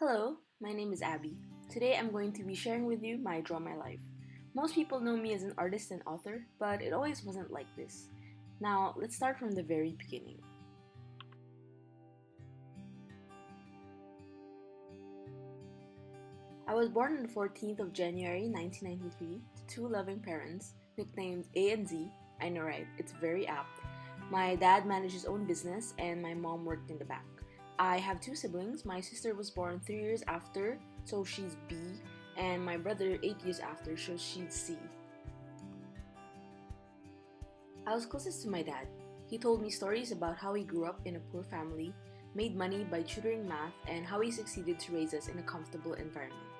Hello, my name is Abby. Today I'm going to be sharing with you my Draw My Life. Most people know me as an artist and author, but it always wasn't like this. Now, let's start from the very beginning. I was born on the 14th of January 1993 to two loving parents, nicknamed A and Z. I know, right? It's very apt. My dad managed his own business and my mom worked in the back. I have two siblings. My sister was born 3 years after, so she's B, and my brother 8 years after, so she's C. I was closest to my dad. He told me stories about how he grew up in a poor family, made money by tutoring math, and how he succeeded to raise us in a comfortable environment.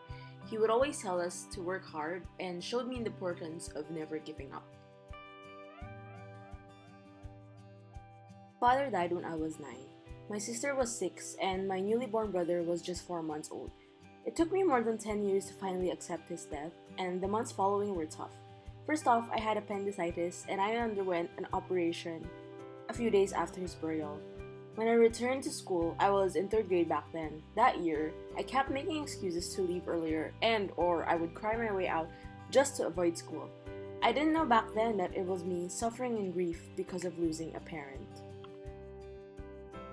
He would always tell us to work hard and showed me the importance of never giving up. Father died when I was 9. My sister was 6 and my newly born brother was just 4 months old. It took me more than 10 years to finally accept his death, and the months following were tough. First off, I had appendicitis and I underwent an operation a few days after his burial. When I returned to school, I was in 3rd grade back then. That year, I kept making excuses to leave earlier or I would cry my way out just to avoid school. I didn't know back then that it was me suffering in grief because of losing a parent.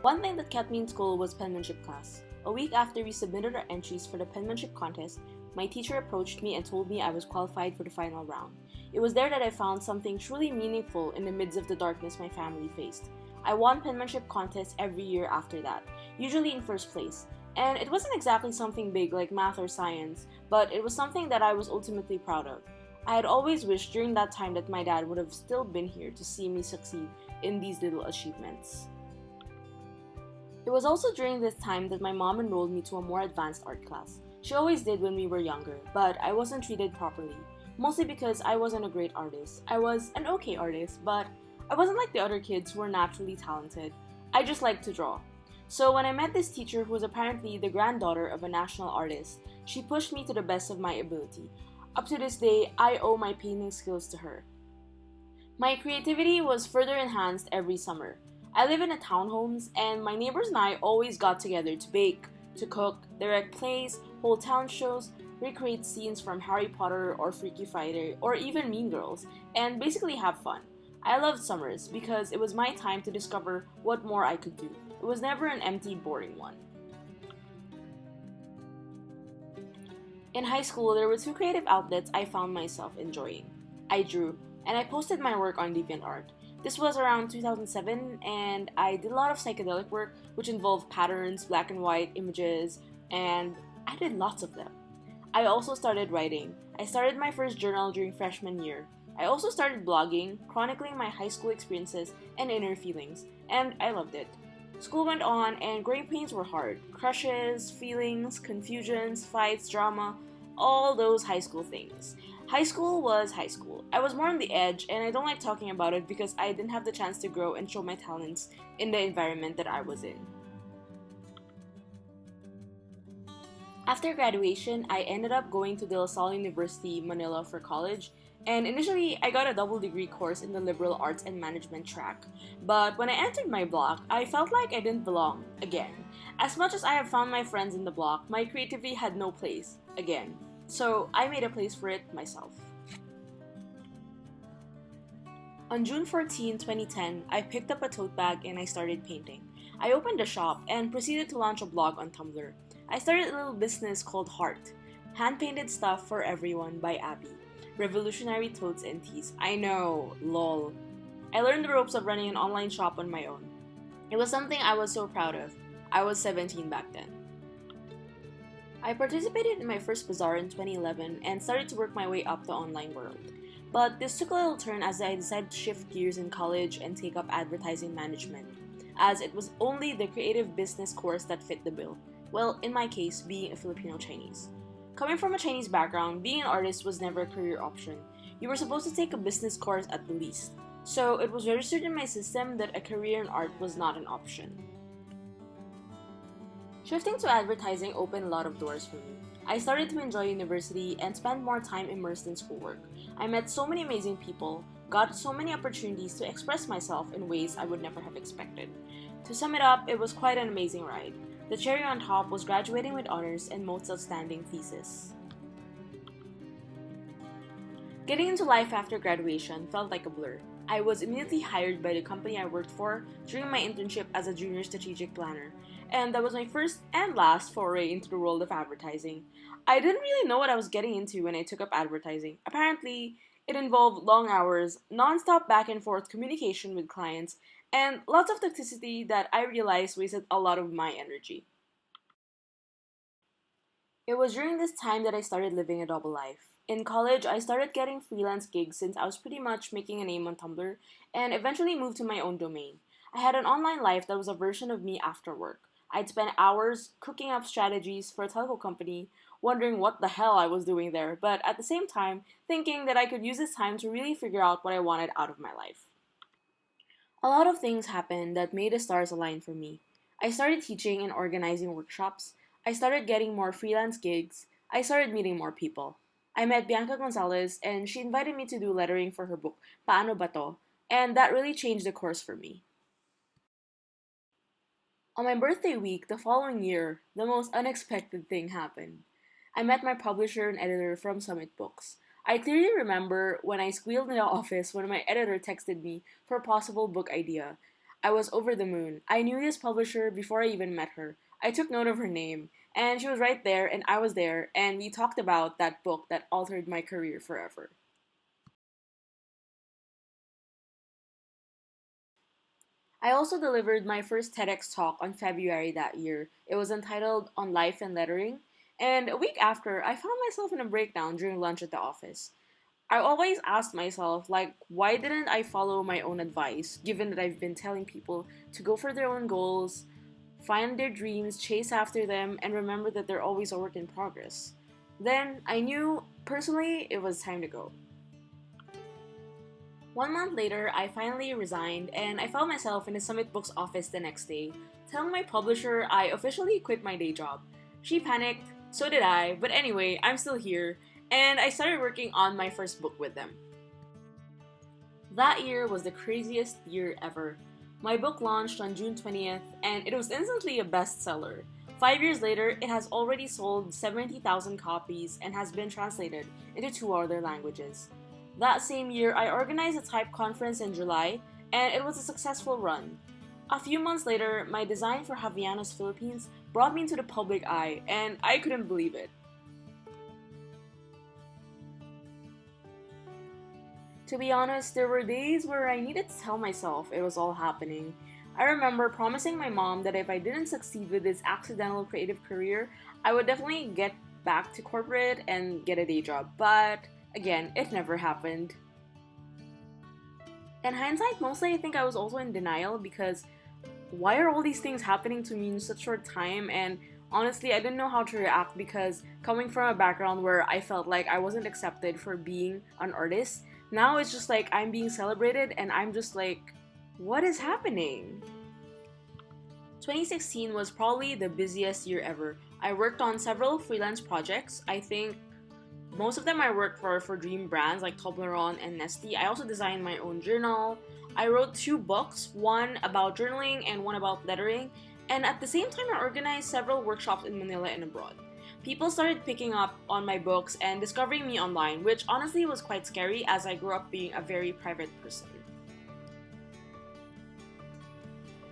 One thing that kept me in school was penmanship class. A week after we submitted our entries for the penmanship contest, my teacher approached me and told me I was qualified for the final round. It was there that I found something truly meaningful in the midst of the darkness my family faced. I won penmanship contests every year after that, usually in first place. And it wasn't exactly something big like math or science, but it was something that I was ultimately proud of. I had always wished during that time that my dad would have still been here to see me succeed in these little achievements. It was also during this time that my mom enrolled me to a more advanced art class. She always did when we were younger, but I wasn't treated properly, mostly because I wasn't a great artist. I was an okay artist, but I wasn't like the other kids who were naturally talented. I just liked to draw. So when I met this teacher who was apparently the granddaughter of a national artist, she pushed me to the best of my ability. Up to this day, I owe my painting skills to her. My creativity was further enhanced every summer. I live in a townhomes, and my neighbors and I always got together to bake, to cook, direct plays, hold talent shows, recreate scenes from Harry Potter or Freaky Friday or even Mean Girls, and basically have fun. I loved summers because it was my time to discover what more I could do. It was never an empty, boring one. In high school, there were two creative outlets I found myself enjoying. I drew, and I posted my work on DeviantArt. This was around 2007, and I did a lot of psychedelic work, which involved patterns, black and white images, and I did lots of them. I also started writing. I started my first journal during freshman year. I also started blogging, chronicling my high school experiences and inner feelings, and I loved it. School went on, and growing pains were hard. Crushes, feelings, confusions, fights, drama, all those high school things. High school was high school. I was more on the edge, and I don't like talking about it because I didn't have the chance to grow and show my talents in the environment that I was in. After graduation, I ended up going to De La Salle University, Manila for college, and initially I got a double degree course in the liberal arts and management track. But when I entered my block, I felt like I didn't belong again. As much as I have found my friends in the block, my creativity had no place again. So I made a place for it myself. On June 14, 2010, I picked up a tote bag and I started painting. I opened a shop and proceeded to launch a blog on Tumblr. I started a little business called Heart, hand-painted stuff for everyone by Abbey. Revolutionary totes and tees. I know, lol. I learned the ropes of running an online shop on my own. It was something I was so proud of. I was 17 back then. I participated in my first bazaar in 2011 and started to work my way up the online world. But this took a little turn as I decided to shift gears in college and take up advertising management, as it was only the creative business course that fit the bill. Well, in my case, being a Filipino Chinese. Coming from a Chinese background, being an artist was never a career option. You were supposed to take a business course at the least. So it was registered in my system that a career in art was not an option. Shifting to advertising opened a lot of doors for me. I started to enjoy university and spend more time immersed in schoolwork. I met so many amazing people, got so many opportunities to express myself in ways I would never have expected. To sum it up, it was quite an amazing ride. The cherry on top was graduating with honors and most outstanding thesis. Getting into life after graduation felt like a blur. I was immediately hired by the company I worked for during my internship as a junior strategic planner, and that was my first and last foray into the world of advertising. I didn't really know what I was getting into when I took up advertising. Apparently, it involved long hours, non-stop back and forth communication with clients, and lots of toxicity that I realized wasted a lot of my energy. It was during this time that I started living a double life. In college, I started getting freelance gigs since I was pretty much making a name on Tumblr and eventually moved to my own domain. I had an online life that was a version of me after work. I'd spend hours cooking up strategies for a telco company, wondering what the hell I was doing there, but at the same time, thinking that I could use this time to really figure out what I wanted out of my life. A lot of things happened that made the stars align for me. I started teaching and organizing workshops. I started getting more freelance gigs. I started meeting more people. I met Bianca Gonzalez and she invited me to do lettering for her book, Paano Ba To? And that really changed the course for me. On my birthday week the following year, the most unexpected thing happened. I met my publisher and editor from Summit Books. I clearly remember when I squealed in the office when my editor texted me for a possible book idea. I was over the moon. I knew this publisher before I even met her. I took note of her name, and she was right there, and I was there, and we talked about that book that altered my career forever. I also delivered my first TEDx talk on February that year. It was entitled On Life and Lettering, and a week after, I found myself in a breakdown during lunch at the office. I always asked myself, like, why didn't I follow my own advice, given that I've been telling people to go for their own goals, find their dreams, chase after them, and remember that they're always a work in progress. Then I knew, personally, it was time to go. 1 month later, I finally resigned and I found myself in the Summit Books office the next day, telling my publisher I officially quit my day job. She panicked, so did I, but anyway, I'm still here, and I started working on my first book with them. That year was the craziest year ever. My book launched on June 20th, and it was instantly a bestseller. 5 years later, it has already sold 70,000 copies and has been translated into two other languages. That same year, I organized a type conference in July, and it was a successful run. A few months later, my design for Javianos Philippines brought me into the public eye, and I couldn't believe it. To be honest, there were days where I needed to tell myself it was all happening. I remember promising my mom that if I didn't succeed with this accidental creative career, I would definitely get back to corporate and get a day job, but again, it never happened. In hindsight, mostly I think I was also in denial because why are all these things happening to me in such short time? And honestly, I didn't know how to react because coming from a background where I felt like I wasn't accepted for being an artist, now it's just like I'm being celebrated and I'm just like, what is happening? 2016 was probably the busiest year ever. I worked on several freelance projects. I think most of them I worked for dream brands like Toblerone and Nestle. I also designed my own journal. I wrote 2 books, one about journaling and one about lettering. And at the same time, I organized several workshops in Manila and abroad. People started picking up on my books and discovering me online, which honestly was quite scary as I grew up being a very private person.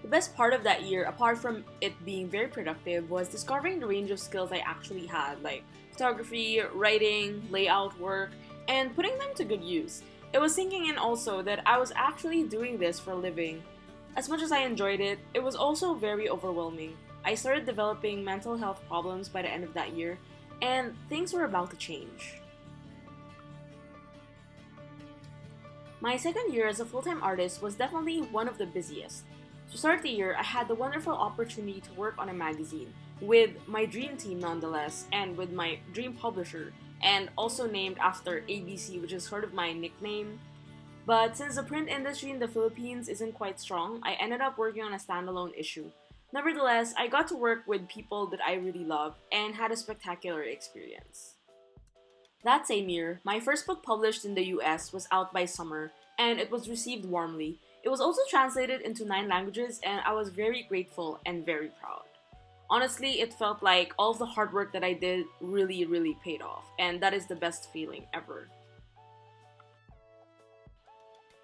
The best part of that year, apart from it being very productive, was discovering the range of skills I actually had, like photography, writing, layout work, and putting them to good use. It was sinking in also that I was actually doing this for a living. As much as I enjoyed it, it was also very overwhelming. I started developing mental health problems by the end of that year, and things were about to change. My second year as a full-time artist was definitely one of the busiest. To start the year, I had the wonderful opportunity to work on a magazine with my dream team nonetheless, and with my dream publisher, and also named after Abbey Sy, which is sort of my nickname. But since the print industry in the Philippines isn't quite strong, I ended up working on a standalone issue. Nevertheless, I got to work with people that I really love and had a spectacular experience. That same year, my first book published in the US was out by summer, and it was received warmly. It was also translated into 9 languages, and I was very grateful and very proud. Honestly, it felt like all of the hard work that I did really paid off, and that is the best feeling ever.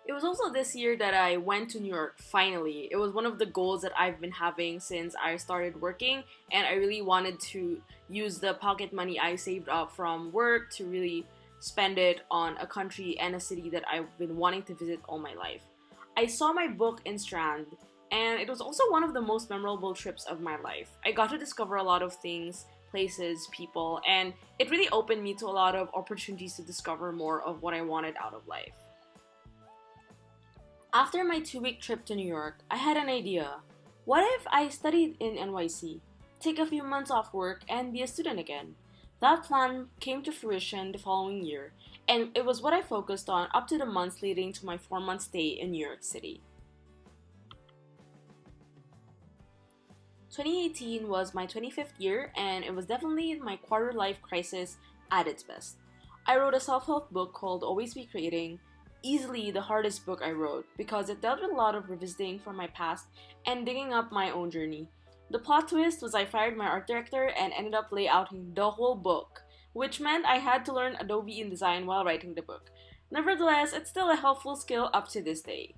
It was also this year that I went to New York finally. It was one of the goals that I've been having since I started working, and I really wanted to use the pocket money I saved up from work to really spend it on a country and a city that I've been wanting to visit all my life. I saw my book in Strand, and it was also one of the most memorable trips of my life. I got to discover a lot of things, places, people, and it really opened me to a lot of opportunities to discover more of what I wanted out of life. After my 2 week trip to New York, I had an idea. What if I studied in NYC, take a few months off work, and be a student again? That plan came to fruition the following year, and it was what I focused on up to the months leading to my 4 month stay in New York City. 2018 was my 25th year, and it was definitely my quarter life crisis at its best. I wrote a self help book called Always Be Creating, easily the hardest book I wrote because it dealt with a lot of revisiting from my past and digging up my own journey. The plot twist was I fired my art director and ended up layouting the whole book, which meant I had to learn Adobe InDesign while writing the book. Nevertheless, it's still a helpful skill up to this day.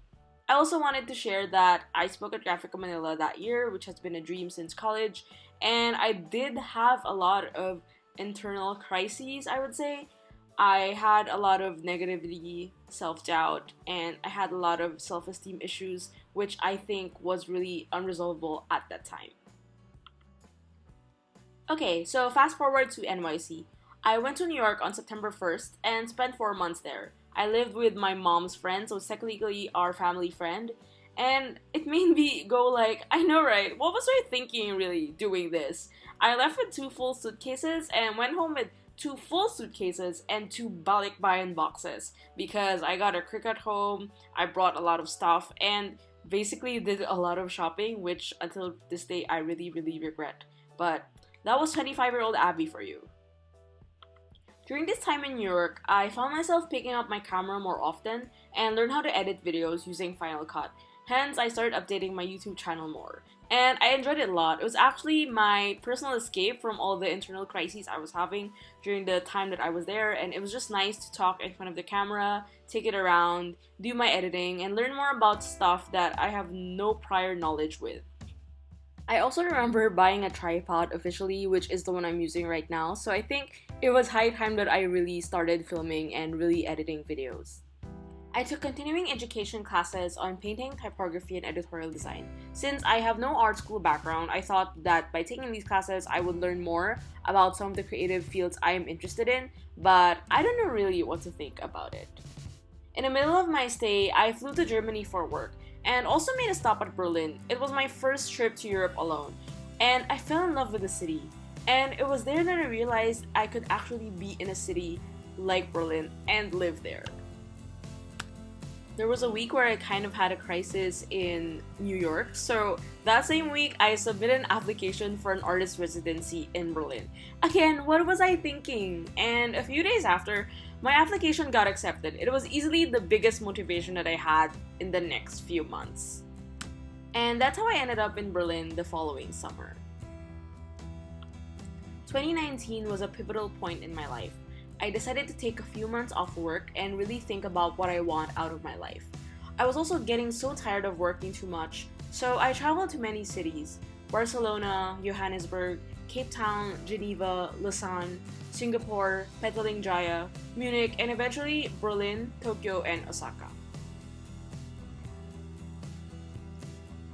I also wanted to share that I spoke at Graphica Manila that year, which has been a dream since college, and I did have a lot of internal crises, I would say. I had a lot of negativity, self-doubt, and I had a lot of self-esteem issues, which I think was really unresolvable at that time. Okay, so fast forward to NYC. I went to New York on September 1st and spent 4 months there. I lived with my mom's friend, so it's technically our family friend, and it made me go like, I know right, what was I thinking really doing this? I left with 2 full suitcases and went home with 2 full suitcases and 2 balikbayan boxes because I got a crick at home, I brought a lot of stuff, and basically did a lot of shopping, which until this day I really regret. But that was 25-year-old Abby for you. During this time in New York, I found myself picking up my camera more often and learned how to edit videos using Final Cut. Hence, I started updating my YouTube channel more. And I enjoyed it a lot. It was actually my personal escape from all the internal crises I was having during the time that I was there, and it was just nice to talk in front of the camera, take it around, do my editing, and learn more about stuff that I have no prior knowledge with. I also remember buying a tripod officially, which is the one I'm using right now, so I think it was high time that I really started filming and really editing videos. I took continuing education classes on painting, typography, and editorial design. Since I have no art school background, I thought that by taking these classes, I would learn more about some of the creative fields I am interested in, but I don't know really what to think about it. In the middle of my stay, I flew to Germany for work, and also made a stop at Berlin. It was my first trip to Europe alone, and I fell in love with the city. And it was there that I realized I could actually be in a city like Berlin and live there. There was a week where I kind of had a crisis in New York, so that same week I submitted an application for an artist residency in Berlin. Again, what was I thinking? And a few days after, my application got accepted. It was easily the biggest motivation that I had in the next few months. And that's how I ended up in Berlin the following summer. 2019 was a pivotal point in my life. I decided to take a few months off work and really think about what I want out of my life. I was also getting so tired of working too much, so I traveled to many cities: Barcelona, Johannesburg, Cape Town, Geneva, Lausanne, Singapore, Petaling Jaya, Munich, and eventually Berlin, Tokyo, and Osaka.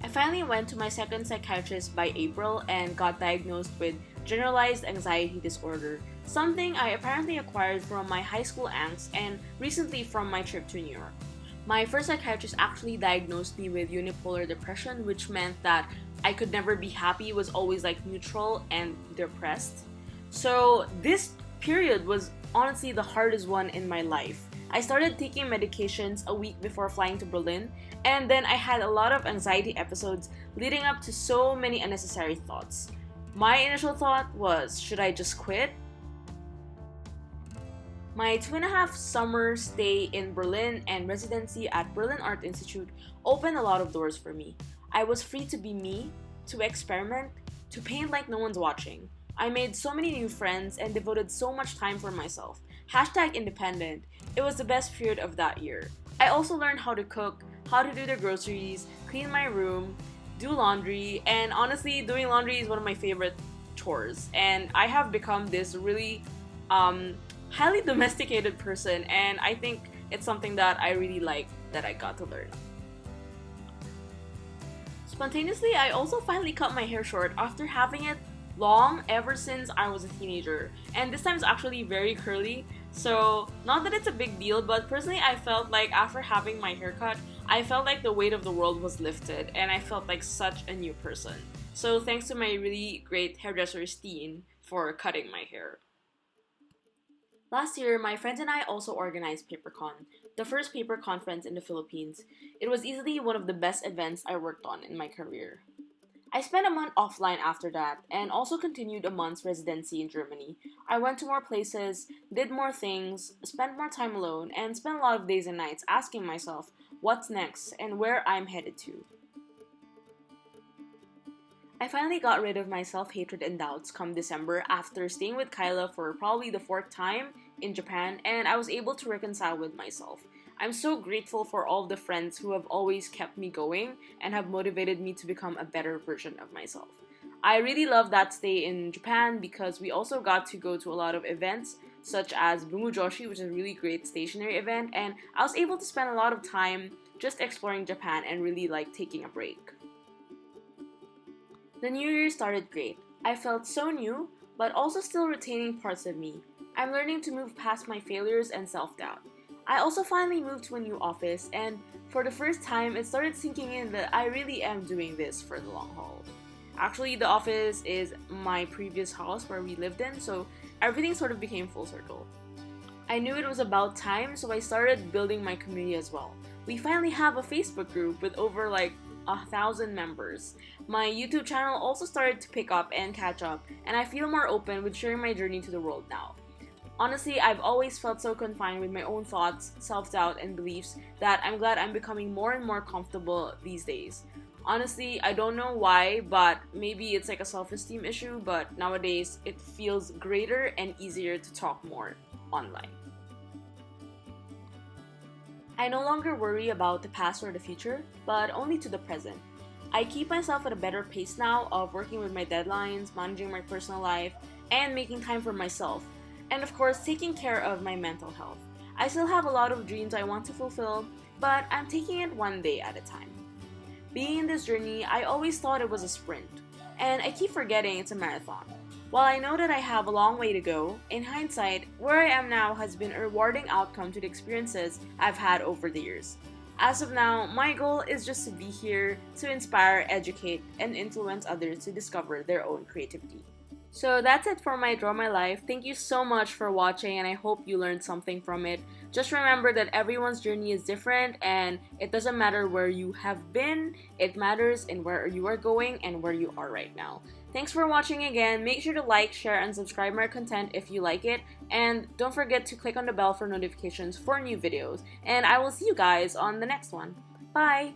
I finally went to my second psychiatrist by April and got diagnosed with generalized anxiety disorder, something I apparently acquired from my high school angst and recently from my trip to New York. My first psychiatrist actually diagnosed me with unipolar depression, which meant that I could never be happy, was always like neutral and depressed. So this period was honestly the hardest one in my life. I started taking medications a week before flying to Berlin, and then I had a lot of anxiety episodes leading up to so many unnecessary thoughts. My initial thought was, should I just quit? My 2.5 summer stay in Berlin and residency at Berlin Art Institute opened a lot of doors for me. I was free to be me, to experiment, to paint like no one's watching. I made so many new friends and devoted so much time for myself. Hashtag independent. It was the best period of that year. I also learned how to cook, how to do the groceries, clean my room, do laundry, and honestly, doing laundry is one of my favorite chores. And I have become this really highly domesticated person, and I think it's something that I really like that I got to learn. Spontaneously, I also finally cut my hair short after having it long ever since I was a teenager, and this time it's actually very curly. So not that it's a big deal, but personally I felt like after having my haircut, I felt like the weight of the world was lifted and I felt like such a new person. So thanks to my really great hairdresser Steen for cutting my hair. Last year, my friends and I also organized PaperCon, the first paper conference in the Philippines. It was easily one of the best events I worked on in my career. I spent a month offline after that and also continued a month's residency in Germany. I went to more places, did more things, spent more time alone, and spent a lot of days and nights asking myself what's next and where I'm headed to. I finally got rid of my self-hatred and doubts come December after staying with Kyla for probably the 4th time in Japan, and I was able to reconcile with myself. I'm so grateful for all of the friends who have always kept me going and have motivated me to become a better version of myself. I really love that stay in Japan because we also got to go to a lot of events such as Bungu Joshi, which is a really great stationery event, and I was able to spend a lot of time just exploring Japan and really like taking a break. The new year started great. I felt so new, but also still retaining parts of me. I'm learning to move past my failures and self-doubt. I also finally moved to a new office, and for the first time, it started sinking in that I really am doing this for the long haul. Actually, the office is my previous house where we lived in, so everything sort of became full circle. I knew it was about time, so I started building my community as well. We finally have a Facebook group with over 1,000 members. My YouTube channel also started to pick up and catch up, and I feel more open with sharing my journey to the world now. Honestly, I've always felt so confined with my own thoughts, self-doubt, and beliefs that I'm glad I'm becoming more and more comfortable these days. Honestly, I don't know why, but maybe it's like a self-esteem issue, but nowadays it feels greater and easier to talk more online. I no longer worry about the past or the future, but only to the present. I keep myself at a better pace now of working with my deadlines, managing my personal life, and making time for myself. And of course, taking care of my mental health. I still have a lot of dreams I want to fulfill, but I'm taking it one day at a time. Being in this journey, I always thought it was a sprint, and I keep forgetting it's a marathon. While I know that I have a long way to go, in hindsight, where I am now has been a rewarding outcome to the experiences I've had over the years. As of now, my goal is just to be here to inspire, educate, and influence others to discover their own creativity. So that's it for my Draw My Life. Thank you so much for watching, and I hope you learned something from it. Just remember that everyone's journey is different, and it doesn't matter where you have been, it matters in where you are going and where you are right now. Thanks for watching again. Make sure to like, share, and subscribe my content if you like it, and don't forget to click on the bell for notifications for new videos, and I will see you guys on the next one. Bye!